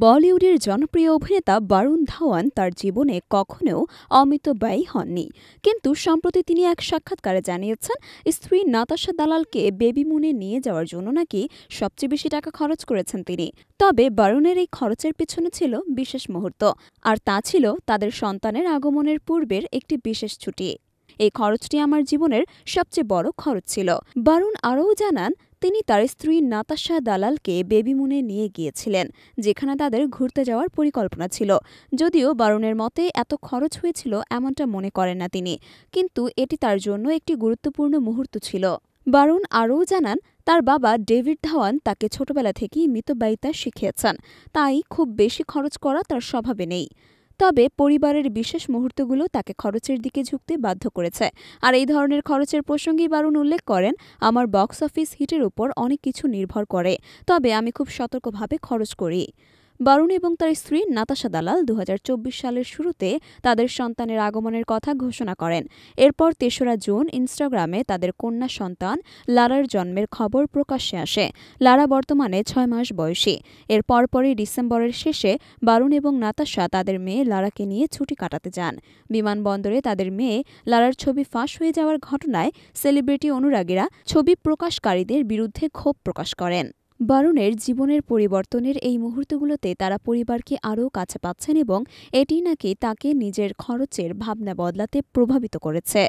বলিউডের জনপ্রিয় অভিনেতা বরুণ ধাওয়ান তার জীবনে কখনো অমিতব্যয়ী হননি। কিন্তু সম্প্রতি তিনি এক সাক্ষাৎকারে জানিয়েছেন, স্ত্রী নাতাশা দালালকে বেবি মুনে নিয়ে যাওয়ার জন্য নাকি সবচেয়ে বেশি টাকা খরচ করেছেন তিনি। তবে বরুণের এই খরচের পিছনে ছিল বিশেষ মুহূর্ত, আর তা ছিল তাদের সন্তানের আগমনের পূর্বের একটি বিশেষ ছুটি। এই খরচটি আমার জীবনের সবচেয়ে বড় খরচ ছিল। বরুণ আরও জানান, তিনি তার স্ত্রী নাতাশা দালালকে বেবি মুনে নিয়ে গিয়েছিলেন, যেখানে তাদের ঘুরতে যাওয়ার পরিকল্পনা ছিল। যদিও বরুণের মতে এত খরচ হয়েছিল এমনটা মনে করেন না তিনি, কিন্তু এটি তার জন্য একটি গুরুত্বপূর্ণ মুহূর্ত ছিল। বরুণ আরও জানান, তার বাবা ডেভিড ধাওয়ান তাকে ছোটবেলা থেকেই মিতব্যয়িতা শিখিয়েছেন, তাই খুব বেশি খরচ করা তার স্বভাবে নেই। তবে পরিবারের বিশেষ মুহূর্তগুলো তাকে খরচের দিকে ঝুঁকতে বাধ্য করেছে। আর এই ধরনের খরচের প্রসঙ্গেই বরুণ উল্লেখ করেন, আমার বক্স অফিস হিটের উপর অনেক কিছু নির্ভর করে, তবে আমি খুব সতর্কভাবে খরচ করি। বরুণ এবং তার স্ত্রী নাতাশা দালাল ২০২৪ সালের শুরুতে তাদের সন্তানের আগমনের কথা ঘোষণা করেন। এরপর ৩রা জুন ইনস্টাগ্রামে তাদের কন্যা সন্তান লারার জন্মের খবর প্রকাশ্যে আসে। লারা বর্তমানে ৬ মাস বয়সী। এর পরপরই ডিসেম্বরের শেষে বরুণ এবং নাতাশা তাদের মেয়ে লারাকে নিয়ে ছুটি কাটাতে যান। বিমানবন্দরে তাদের মেয়ে লারার ছবি ফাঁস হয়ে যাওয়ার ঘটনায় সেলিব্রিটি অনুরাগীরা ছবি প্রকাশকারীদের বিরুদ্ধে ক্ষোভ প্রকাশ করেন। বরুণের জীবনের পরিবর্তনের এই মুহূর্তগুলোতে তারা পরিবারকে আরও কাছে পাচ্ছেন এবং এটি নাকি তাকে নিজের খরচের ভাবনা বদলাতে প্রভাবিত করেছে।